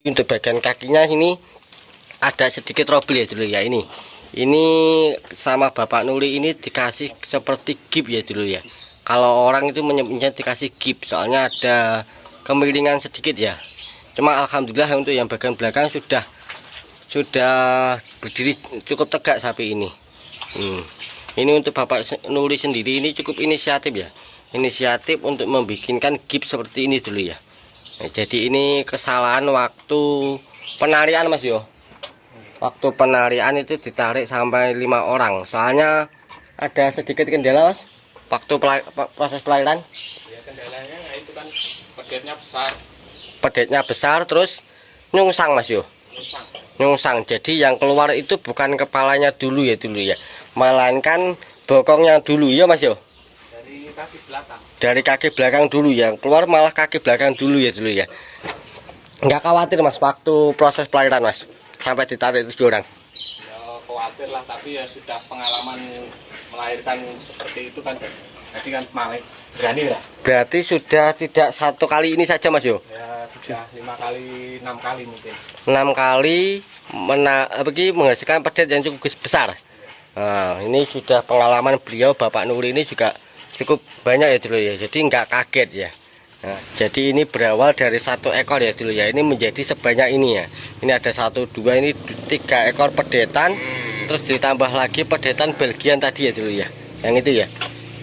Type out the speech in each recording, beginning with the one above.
Untuk bagian kakinya ini ada sedikit trouble ya dulu ya. Ini sama Bapak Nuri ini dikasih seperti gip ya dulu ya. Kalau orang itu menyebutnya dikasih gip, soalnya ada kemiringan sedikit ya. Cuma alhamdulillah untuk yang bagian belakang sudah berdiri cukup tegak sapi ini. Ini untuk Bapak Nuri sendiri ini cukup inisiatif ya. Inisiatif untuk membikinkan gip seperti ini dulu ya. Nah, jadi ini kesalahan waktu penarian Mas yo. Waktu penarian itu ditarik sampai 5 orang. Soalnya ada sedikit kendala Mas waktu proses pelahiran. Ya, kendalanya itu kan pedetnya besar. Pedetnya besar terus nyungsang Mas yo. Nyungsang. Jadi yang keluar itu bukan kepalanya dulu ya melainkan bokongnya dulu ya Mas yo. Dari kaki belakang. Dari kaki belakang dulu yang keluar malah kaki belakang dulu ya Nggak khawatir Mas waktu proses pelahiran Mas sampai ditarik 7 orang? Ya khawatir lah, tapi ya sudah pengalaman melahirkan seperti itu kan, jadi kan malah berani lah. Berarti sudah tidak satu kali ini saja Mas yo? Ya sudah 5 kali 6 kali mungkin. 6 kali menghasilkan pedet yang cukup besar. Nah, ini sudah pengalaman beliau Bapak Nuri ini juga cukup banyak ya jadi nggak kaget ya. Nah, jadi ini berawal dari 1 ekor ya ini menjadi sebanyak ini ya. Ini ada 1, 2, ini 3 ekor pedetan, terus ditambah lagi pedetan Belgian tadi ya yang itu ya.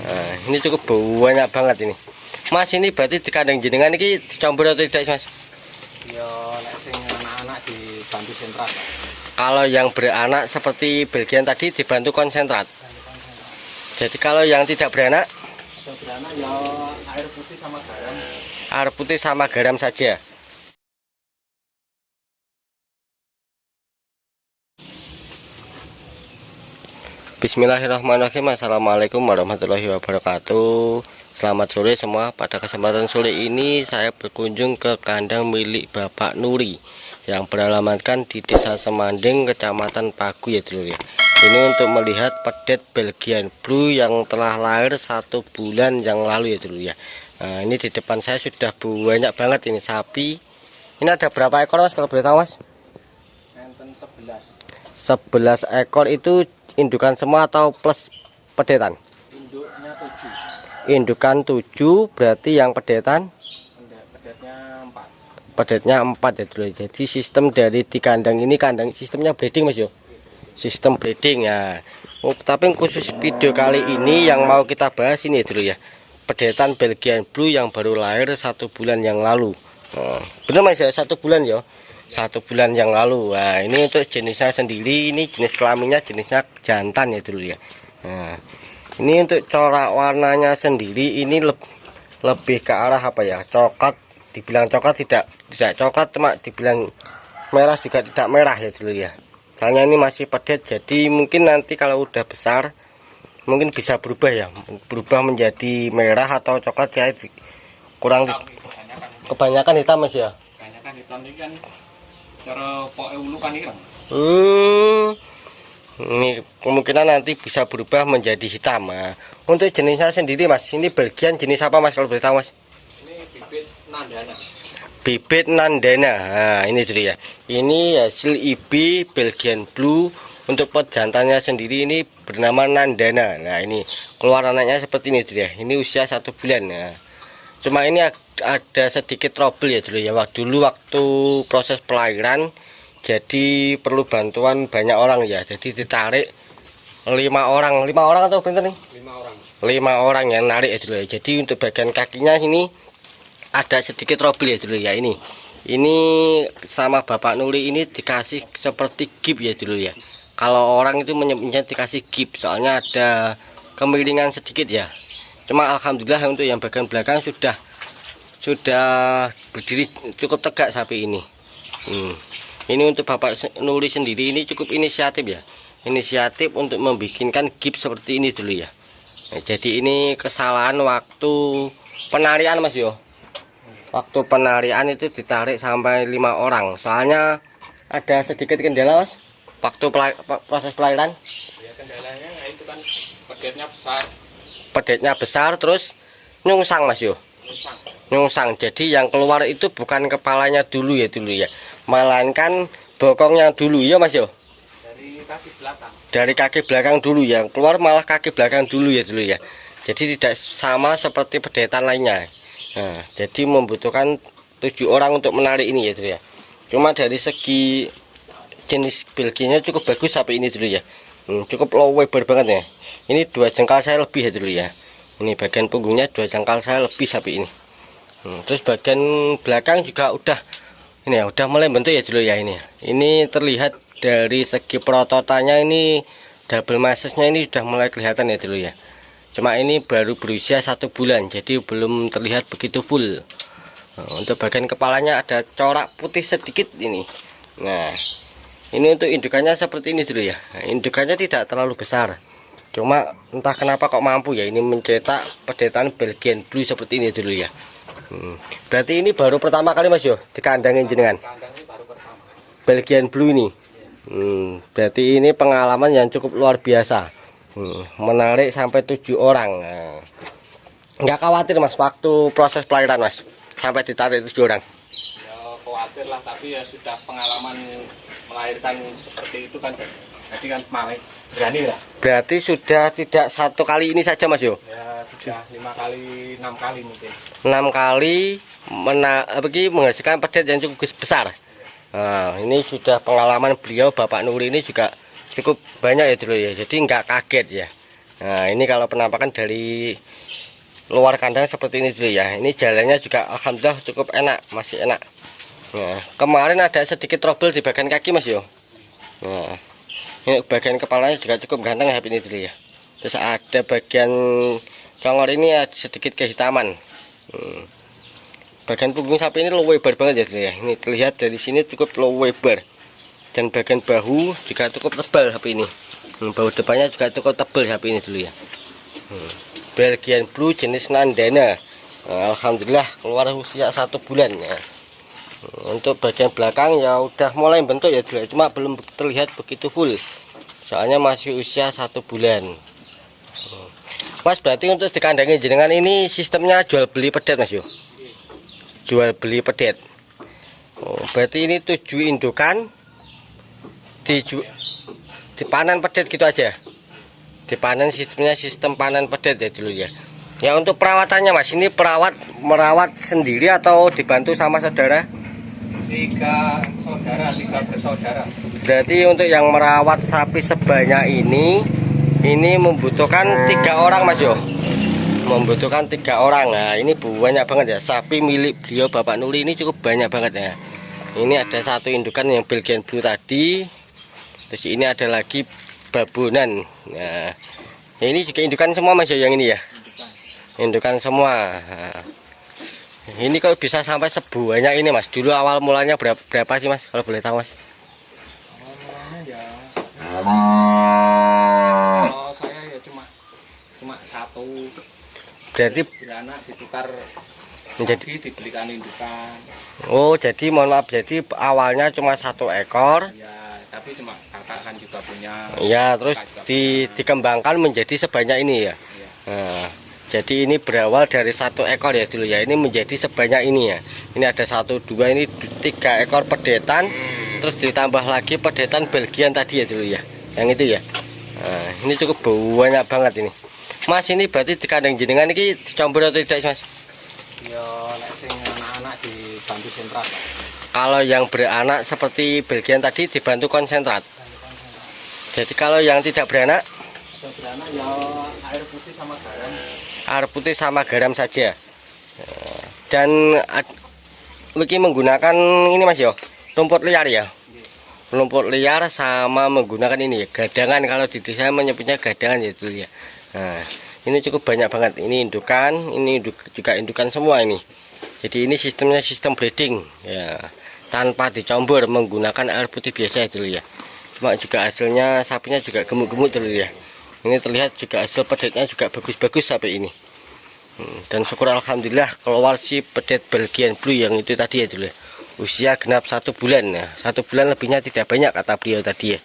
Nah, ini cukup banyak banget ini Mas. Ini berarti di kandang jenengan ini dicampur atau tidak Mas? Ya sing anak-anak dibantu sentrat. Kalau yang beranak seperti Belgian tadi dibantu konsentrat. Jadi kalau yang tidak beranak ya air putih sama garam. Air putih sama garam saja. Bismillahirrahmanirrahim. Assalamualaikum warahmatullahi wabarakatuh. Selamat sore semua. Pada kesempatan sore ini saya berkunjung ke kandang milik Bapak Nuri yang beralamatkan di Desa Semanding, Kecamatan Pagu ya dulu ya. Ini untuk melihat pedet Belgian Blue yang telah lahir 1 bulan yang lalu ya dulu ya. Nah, ini di depan saya sudah banyak banget ini sapi. Ini ada berapa ekor Mas kalau boleh tahu Mas? 11 ekor itu indukan semua atau plus pedetan? Induknya 7. Indukan 7, berarti yang pedetan? Pedetnya 4 ya dulu. Jadi sistem dari di kandang ini sistemnya breeding Mas yo. Sistem breeding ya. Tapi khusus video kali ini yang mau kita bahas ini dulu ya. Pedetan Belgian Blue yang baru lahir 1 bulan yang lalu. Bener Mas ya, 1 bulan ya. 1 bulan yang lalu. Nah, ini untuk jenisnya sendiri, ini jenis kelaminnya jenisnya jantan ya dulu ya. Nah, ini untuk corak warnanya sendiri ini lebih ke arah apa ya? Coklat. Dibilang coklat tidak coklat, cuma dibilang merah juga tidak merah ya dulu ya. Soalnya ini masih pedet, jadi mungkin nanti kalau udah besar mungkin bisa berubah ya, berubah menjadi merah atau coklat. Saya kurang kebanyakan hitam Mas ya. Kebanyakan hitam ini kan cara poke ulu kan ireng. Ini kemungkinan nanti bisa berubah menjadi hitam. Nah, untuk jenisnya sendiri Mas, ini Belgian jenis apa Mas kalau boleh tahu Mas? Ini bibit Nandana. Bibit Nandana. Nah, ini dulu ya. Ini hasil IB Belgian Blue. Untuk pot jantannya sendiri ini bernama Nandana. Nah, ini keluar anaknya seperti ini dulu ya. Ini usia 1 bulan. Nah, cuma ini ada sedikit trouble ya dulu ya. Waktu proses pelahiran, jadi perlu bantuan banyak orang ya. Jadi ditarik 5 orang. 5 orang atau bener nih? 5 orang. 5 orang yang narik ya dulu ya. Jadi untuk bagian kakinya ini ada sedikit trouble ya dulu ya. Ini sama Bapak Nuri ini dikasih seperti gip ya dulu ya. Kalau orang itu menyebutnya dikasih gip, soalnya ada kemiringan sedikit ya. Cuma alhamdulillah untuk yang bagian belakang sudah berdiri cukup tegak sapi ini. Ini untuk Bapak Nuri sendiri ini cukup inisiatif ya. Inisiatif untuk membikinkan gip seperti ini dulu ya. Nah, jadi ini kesalahan waktu penarian Mas yo. Waktu penarian itu ditarik sampai 5 orang. Soalnya ada sedikit kendala Mas waktu proses pelahiran. Ya, kendalanya itu kan pedetnya besar. Pedetnya besar terus nyungsang Mas yo. Nyungsang. Jadi yang keluar itu bukan kepalanya dulu ya melainkan bokong yang dulu ya Mas yo. Dari kaki belakang. Dari kaki belakang dulu yang keluar malah kaki belakang dulu ya dulu ya. Jadi tidak sama seperti pedetan lainnya. Nah, jadi membutuhkan 7 orang untuk menarik ini ya dulu ya. Cuma dari segi jenis Belgianya cukup bagus sapi ini dulu ya. Cukup low lebar banget ya. Ini 2 jengkal saya lebih ya dulu ya. Ini bagian punggungnya 2 jengkal saya lebih sapi ini. Terus bagian belakang juga udah ini ya, udah mulai bentuk ya dulu ya ini. Ini terlihat dari segi perototanya ini double masesnya ini sudah mulai kelihatan ya dulu ya. Cuma ini baru berusia 1 bulan, jadi belum terlihat begitu full. Untuk bagian kepalanya ada corak putih sedikit ini. Nah, ini untuk indukannya seperti ini dulu ya. Nah, indukannya tidak terlalu besar. Cuma entah kenapa kok mampu ya ini mencetak pedetan Belgian Blue seperti ini dulu ya. Berarti ini baru pertama kali Mas yo dikandangin jenengan. Kandang ini baru pertama. Belgian Blue ini. Berarti ini pengalaman yang cukup luar biasa. Menarik sampai 7 orang. Nah, nggak khawatir Mas waktu proses pelahiran Mas sampai ditarik 7 orang? Ya khawatir lah, tapi ya sudah pengalaman melahirkan seperti itu kan. Jadi kan malah berani lah. Berarti sudah tidak 1 kali ini saja Mas yo? Ya sudah 5 kali 6 kali mungkin. 6 kali menghasilkan pedet yang cukup besar. Nah, ini sudah pengalaman beliau Bapak Nuri ini juga cukup banyak ya dulu ya. Jadi nggak kaget ya. Nah, ini kalau penampakan dari luar kandang seperti ini dulu ya. Ini jalannya juga alhamdulillah cukup enak, masih enak. Nah, kemarin ada sedikit trouble di bagian kaki Mas yo. Nah, ini bagian kepalanya juga cukup ganteng ya ini dulu ya. Terus ada bagian congor ini ada sedikit kehitaman. Bagian punggung sapi ini low lebar banget ya dulu ya. Ini terlihat dari sini cukup low lebar. Dan bagian bahu juga cukup tebal sapi ini. Bahu depannya juga cukup tebal sapi ini dulu ya. Belgian Blue jenis Nandana. Alhamdulillah keluar usia 1 bulan ya. Untuk bagian belakang ya udah mulai bentuk ya dulu ya. Cuma belum terlihat begitu full. Soalnya masih usia 1 bulan. Mas berarti untuk dikandangin jenengan ini sistemnya jual beli pedet Mas yo. Jual beli pedet. Berarti ini 7 indukan dipanen pedet gitu aja. Dipanen sistemnya sistem panen pedet ya dulu ya. Ya untuk perawatannya Mas, ini merawat sendiri atau dibantu sama saudara? 3 saudara, 3 bersaudara. Berarti untuk yang merawat sapi sebanyak ini membutuhkan 3 orang Mas yo. Membutuhkan 3 orang. Nah, ini banyak banget ya. Sapi milik beliau Bapak Nuri ini cukup banyak banget ya. Ini ada 1 indukan yang Belgian Blue tadi. Terus ini ada lagi babonan. Nah, ini juga indukan semua Mas yang ini ya. Indukan semua. Nah, ini kok bisa sampai sebanyak ini Mas. Dulu awal mulanya berapa sih Mas kalau boleh tahu Mas? Awal mulanya ya. Kalau saya ya cuma 1. Berarti beranak ditukar menjadi dibelikan indukan. Oh, jadi mohon maaf, jadi awalnya cuma 1 ekor. Ya, tapi cuma kakak kan juga punya. Ya, terus dikembangkan menjadi sebanyak ini ya. Nah, jadi ini berawal dari 1 ekor ya dulu ya. Ini menjadi sebanyak ini ya. Ini ada 1, 2, ini 3 ekor pedetan. Terus ditambah lagi pedetan Belgian tadi ya dulu ya. Yang itu ya. Nah, ini cukup banyak banget ini. Mas ini berarti di kandang jenengan ini dicampur atau tidak Mas? Ya, nek sing anak-anak dibantu sentrat. Kalau yang beranak seperti Belgian tadi dibantu konsentrat. Jadi kalau yang tidak beranak? Beranak ya air putih sama garam. Air putih sama garam saja. Dan Wiki menggunakan ini Mas yo, rumput liar ya. Rumput liar sama menggunakan ini ya, gadangan. Kalau di desa menyebutnya gadangan ya dulu ya. Nah, ini cukup banyak banget. Ini indukan, ini juga indukan semua ini. Jadi ini sistemnya sistem breeding ya, tanpa dicampur, menggunakan air putih biasa dulu ya. Cuma juga hasilnya sapinya juga gemuk-gemuk dulu ya. Ini terlihat juga hasil pedetnya juga bagus-bagus sapi ini. Dan syukur alhamdulillah keluar si pedet Belgian Blue yang itu tadi ya dulu ya. Usia genap 1 bulan ya. 1 bulan lebihnya tidak banyak kata beliau tadi ya.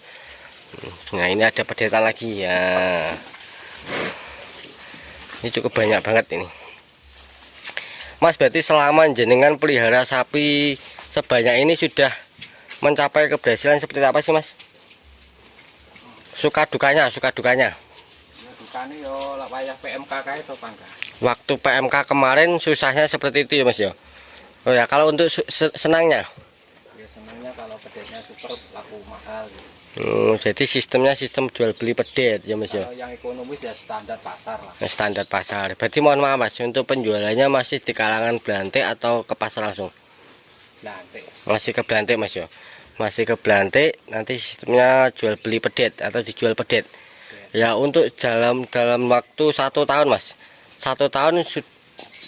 Nah, ini ada pedetan lagi ya. Ini cukup banyak banget ini. Mas berarti selama jenengan pelihara sapi sebanyak ini sudah mencapai keberhasilan seperti apa sih Mas? Suka dukanya. Ya dukane yo lak wayah PMK kae to Pangga. Waktu PMK kemarin susahnya seperti itu ya Mas ya. Oh ya, kalau untuk senangnya. Ya senangnya kalau pedetnya super laku mahal gitu. Jadi sistemnya sistem jual beli pedet ya Mas ya. Kalau yang ekonomis ya standar pasar lah. Standar pasar. Berarti mohon maaf Mas, untuk penjualannya masih di kalangan belantik atau ke pasar langsung? Belantik. Masih ke belantik Mas ya. Masih ke belantik, nanti sistemnya jual beli pedet atau dijual pedet. Ya untuk dalam waktu 1 tahun Mas. 1 tahun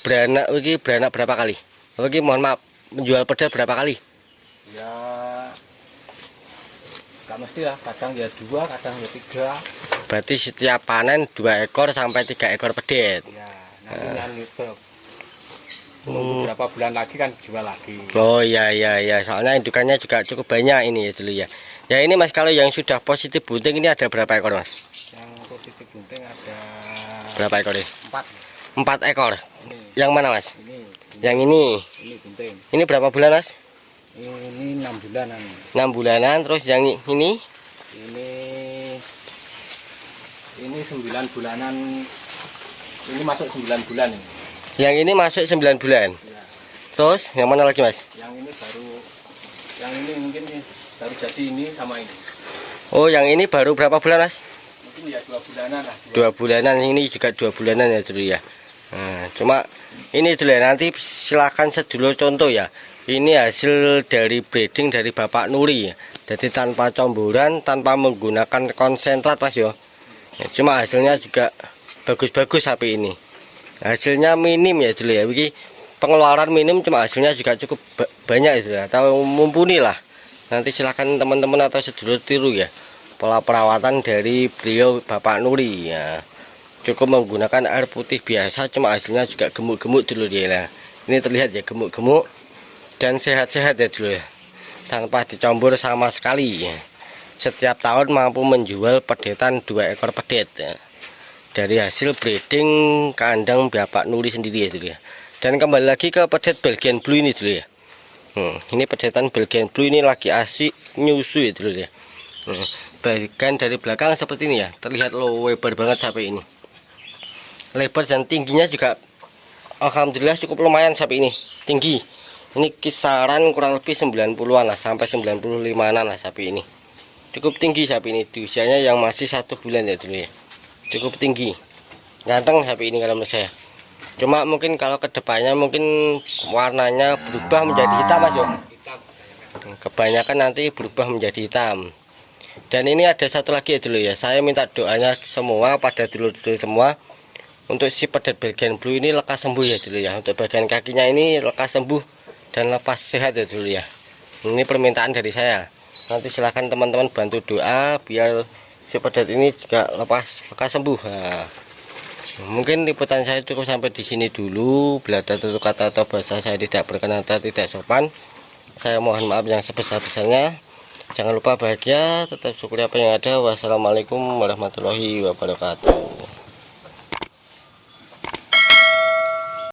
beranak berapa kali? Oke, mohon maaf, menjual pedet berapa kali? Ya gak mesti lah, kadang ya 2, kadang ya 3. Berarti setiap panen 2 ekor sampai 3 ekor pedet. Ya nanti beberapa bulan lagi kan jual lagi. Oh iya, soalnya indukannya juga cukup banyak ini ya dulu ya. Ya ini Mas, kalau yang sudah positif bunting ini ada berapa ekor Mas? Yang positif bunting ada Berapa ekor ini? 4. 4 ekor. Ini, Yang mana Mas? ini Yang ini. bunting. Ini berapa bulan Mas? Ini 6 bulanan. 6 bulanan. Terus yang ini? Ini 9 bulanan. Ini masuk 9 bulan ini. Yang ini masuk 9 bulan. Ya. Terus yang mana lagi Mas? Yang ini mungkin baru jadi ini sama ini. Oh, yang ini baru berapa bulan Mas? Mungkin ya 2 bulanan lah. 2 bulanan. Ini juga 2 bulanan ya dulu ya. Nah, cuma ini dulu ya, nanti silakan sedulur contoh ya. Ini hasil dari breeding dari Bapak Nuri ya. Jadi tanpa comburan, tanpa menggunakan konsentrat Mas ya. Cuma hasilnya juga bagus-bagus sapi ini. Hasilnya minim ya dulu ya. Begini pengeluaran minim, cuma hasilnya juga cukup banyak itu ya. Atau mumpuni lah. Nanti silakan teman-teman atau sedulur tiru ya. Pola perawatan dari beliau Bapak Nuri ya. Cukup menggunakan air putih biasa, cuma hasilnya juga gemuk-gemuk dulu dia lah. Ini terlihat ya gemuk-gemuk dan sehat-sehat ya dulu ya, tanpa dicampur sama sekali ya. Setiap tahun mampu menjual pedetan 2 ekor pedet ya. Dari hasil breeding kandang Bapak Nuri sendiri ya dulu ya. Dan kembali lagi ke pedet Belgian Blue ini dulu ya. Ini pedetan Belgian Blue ini lagi asik nyusu ya dulu ya. Bagian dari belakang seperti ini ya, terlihat lebar banget sapi ini. Lebar dan tingginya juga alhamdulillah cukup lumayan sapi ini, tinggi. Ini kisaran kurang lebih 90-an lah, sampai 95-an lah sapi ini. Cukup tinggi sapi ini, di usianya yang masih 1 bulan ya dulu ya. Cukup tinggi, ganteng sapi ini kalau menurut saya. Cuma mungkin kalau kedepannya mungkin warnanya berubah menjadi hitam Mas yo. Kebanyakan nanti berubah menjadi hitam. Dan ini ada satu lagi ya dulu ya, saya minta doanya semua pada dulur-dulur semua untuk si pedet Belgian Blue ini lekas sembuh ya dulu ya. Untuk bagian kakinya ini lekas sembuh dan lepas sehat ya dulu ya. Ini permintaan dari saya. Nanti silahkan teman-teman bantu doa biar si pedet ini juga lekas sembuh. Nah, mungkin liputan saya cukup sampai di sini dulu. Bila ada tutur kata atau bahasa saya tidak berkenan atau tidak sopan, saya mohon maaf yang sebesar-besarnya. Jangan lupa bahagia, tetap syukuri apa yang ada. Wassalamualaikum warahmatullahi wabarakatuh.